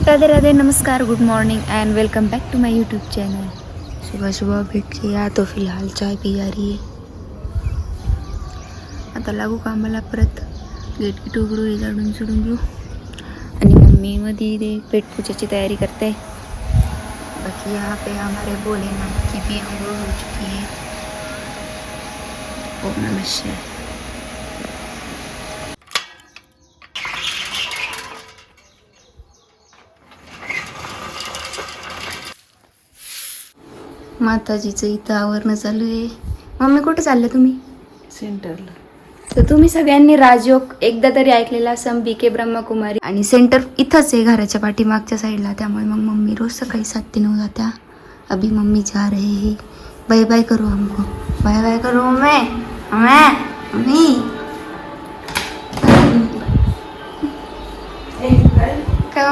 राधे राधे, नमस्कार, good morning and welcome back to my YouTube channel. सुबह सुबह भेट लिया तो फिलहाल चाय पी जा रही आहे. आता लागू कामाला परत. गेट की उघडू, हे झाडून सोडून घेऊ. आणि मम्मी मध्ये ते पेट पूजाची तयारी करते. बाकी यहाँ पे हमारे भोलेनाथ की भी आंघोळ हो चुकी है. ओम नमः शिवाय. माताजीचं इथं आवरणं चालू आहे. मम्मी कुठे चालले तुम्ही? सेंटरला. तर तुम्ही सगळ्यांनी राजयोग एकदा तरी ऐकलेला असं, BK ब्रह्मकुमारी. आणि सेंटर इथंच आहे घराच्या पाठीमागच्या साईडला. त्यामुळे मग मम्मी रोज सकाळी 7 ते 9 जात्या. अभी मम्मी जा रहे हैं. बाय बाय करो हमको. बाय बाय करो मम्मी. काय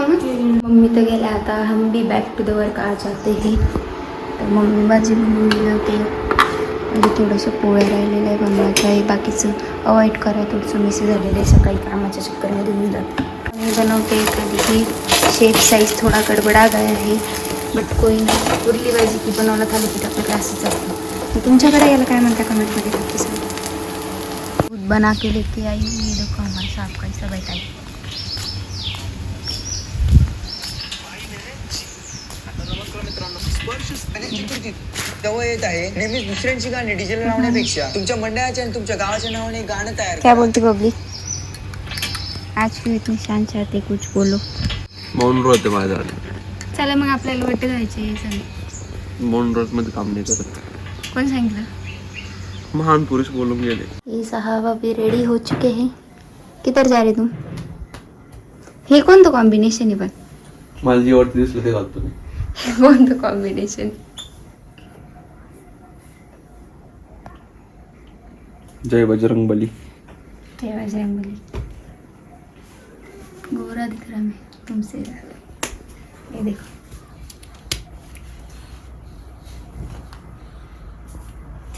मम्मी तर गेल्या आता. हम भी बैक टू द वर्क आ जाते हैं. तर मम्मी भाजी बनवून दिली होते. म्हणजे थोडंसं पोळ्या राहिलेलं आहे बनवायचं आहे. बाकीचं अवॉइड करा. थोडंसं मिस झालेलं आहे. सकाळी कामाच्या चक्करमध्ये होऊन जातं. मी बनवते कधी शेप साईज थोडा गडबडा गया है. बट कोई नाही. उरली भाजी की बनवलं थालीपीठ आपल्याला असंच असतं. तुमच्याकडे याला काय म्हणता कमेंटमध्ये नक्की सांगा. खुद बना के लेके आई. ये देखो हमारे साहब कैसा बैठा है. जवळ येत आहे. नेहमीच दुसऱ्यांची गाणी डीजेला लावण्यापेक्षा तुमच्या मंडळाच्या आणि तुमच्या गावाच्या नावाने गाणं तयार. क्या बोलती पब्लिक? आज क्यों इतनी शांत चाहते, कुछ बोलो. मौन व्रत आहे माझं. चला मग आपल्याला वाटत जायचे हे सगळे. मौन व्रत मध्ये काम नाही करत. कोण सांगितलं? महान पुरुष बोलून गेले. ये साहब अभी रेडी हो चुके हैं. किधर जा रहे तुम? हे कोणतं कॉम्बिनेशन आहे पण? मला जी वाटते दिसलं ते घालतो मी. कोणतं कॉम्बिनेशन? जय बजरंग बली. जय बजरंगबली. गोरा दिख रहा मैं तुमसे. ये देखो.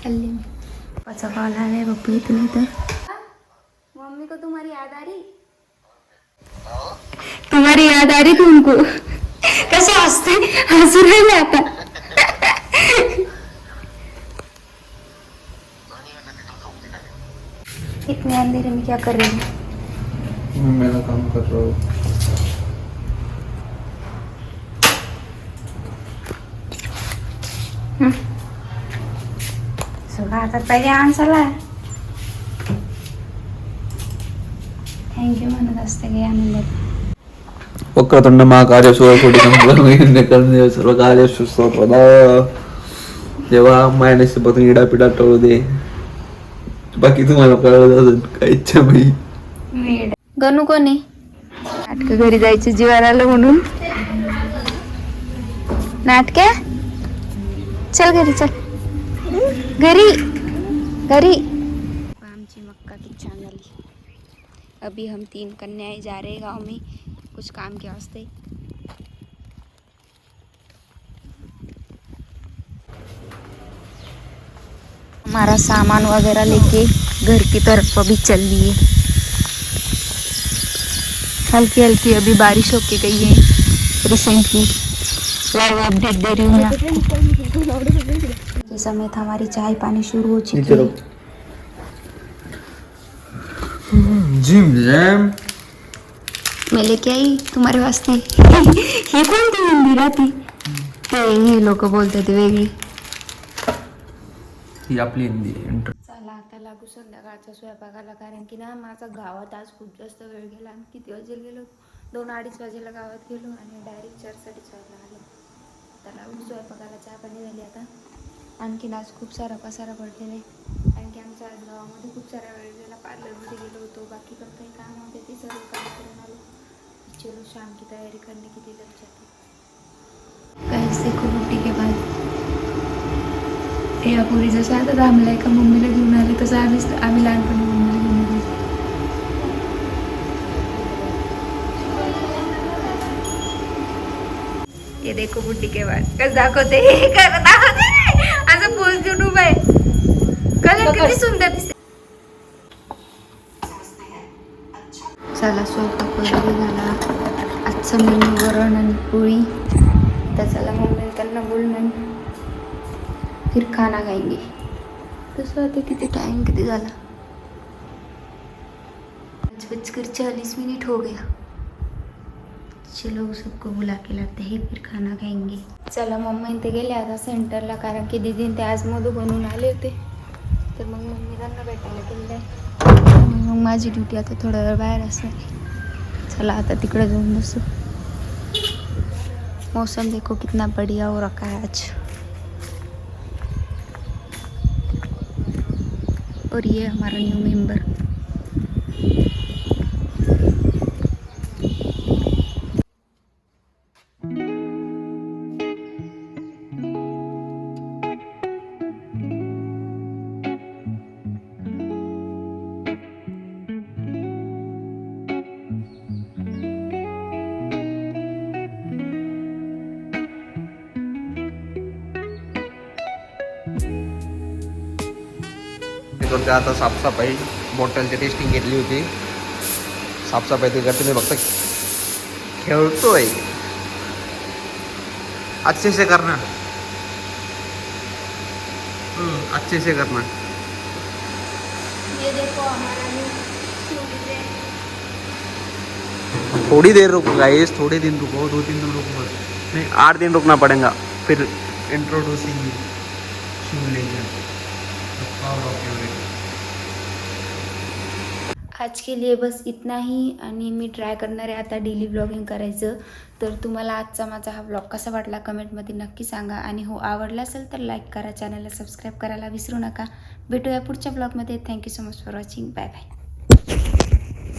चलिए. पापा कॉल आ रहा है. पप्पू इतने तो मम्मी को तुम्हारी याद आ रही? तुम्हारी याद आ रही तुमको? कैसे हंसते, हंसू रहे आता. इतने अंधेरे में क्या कर रही हूँ? मैं मेरा काम कर रहा हूँ. सगळं आता पहिले आन्सरला थँक्यू म्हणत असते काही आनंदात. वक्रतुंड महाकार्य सूर्यकोटि समप्रभ करणे सर्व कार्य सुस्वदा. जेव्हा मायनस पासून इडापिडा टळू दे. बाकी तुम्हाला कळलं असेल काय इच्छा नाही. गणू कोणी नाटक घरी जायचे जीवाला आलं म्हणून. नाटके चल घरी, चल घरी घरी. आमची मक्का की छान झाली. अभी हम 3 कन्याएं जा रहे गांव में कुछ काम के वास्ते. हमारा सामान वगैरह लेके घर की तरफ अभी चल दिए. हल्की हल्की अभी बारिश होके गई है रिसेंटली. अपडेट दे रही हूँ मैं आपको. इस समय हमारी चाय पानी शुरू हो चुकी है. जिम जैम मैं लेके आई तुम्हारे वास्ते. हे कोणती मंदिर आती? ते हे लोक बोलते ते वेगळी. ही आपली हिंदी. चला आता लागू संध्याकाळच्या स्वयंपाकाला. कारण की ना माझा गावात आज खूप जास्त वेळ गेला. आणि किती वाजेला गेलो? 2-2:30 वाजेला गावात गेलो आणि डायरेक्ट 4-4:30 आलो. आता लागू स्वयंपाकाला. चहा पाणी झाली आता. आणखीन आज खूप सारा पसारा पडलेला आहे. कारण की आमच्या आज गावामध्ये खूप सारा वेळ गेला. पार्लरमध्ये गेलो होतो. बाकी पण काही काम होते ते सर्व काम करून आलो. चलो शाम की तयारी करने के लिए लग जाते. कैसे खूप के बाद या पोरी जसं आता थांबलाय का मम्मीला घेऊन आले तसं आम्ही लहानपणी मम्मीला घेऊन आलो. ये देखो बुड्डी के बाद कसं दाखवते. दाखवते असं पोच देऊन उभा आहे. कलर किती सुंदर दिसते. चला स्वयंपाक वगैरे झाला. आजचा मेनू वरण आणि पोळी. त्याच्याला मम्मी त्यांना बोलणं फिर खाना खाएंगे. तसं आता किती टाइम किती झाला, 5:40 हो गया. चलो सबको बुला के लाते हैं फिर खाना खाएंगे. चला मम्मी ते गेले आता सेंटरला, कारण की दीदीन ते आज मोदक बनवून आले होते. तर मग मम्मी त्यांना भेटायला गेले आहे. मग माझी ड्युटी आता थोडा वेळ बाहेर असणार. चला आता तिकडे जाऊन बसू. मौसम देखो कितना बढ़िया हो रखा है आज. और ये हमारा न्यू मेंबर. करते आता साफसफाई. बॉटलची टेस्टिंग घेतली होती. साफसफाई ते करते, मी फक्त खेळतोय. अच्छे से करना, अच्छे से करना. ये देखो हमारा थोड़ी देर रुको गाइस, थोड़े दिन रुको, 2-3 दिन रुको बस. नहीं 8 दिन रुकना पड़ेगा. फिर इंट्रोड्यूसिंग शिव लेजेंड. आज के लिए बस इतना ही. आणि मी ट्राय करणार आहे आता डेली व्लॉगिंग करायचं. तर तुम्हाला आजचा माझा हा व्लॉग कसा वाटला कमेंटमध्ये नक्की सांगा. आणि हो आवडला असेल तर लाईक करा, चॅनलला सबस्क्राईब करायला विसरू नका. भेटूया पुढच्या व्लॉगमध्ये. Thank you so much for watching. Bye bye.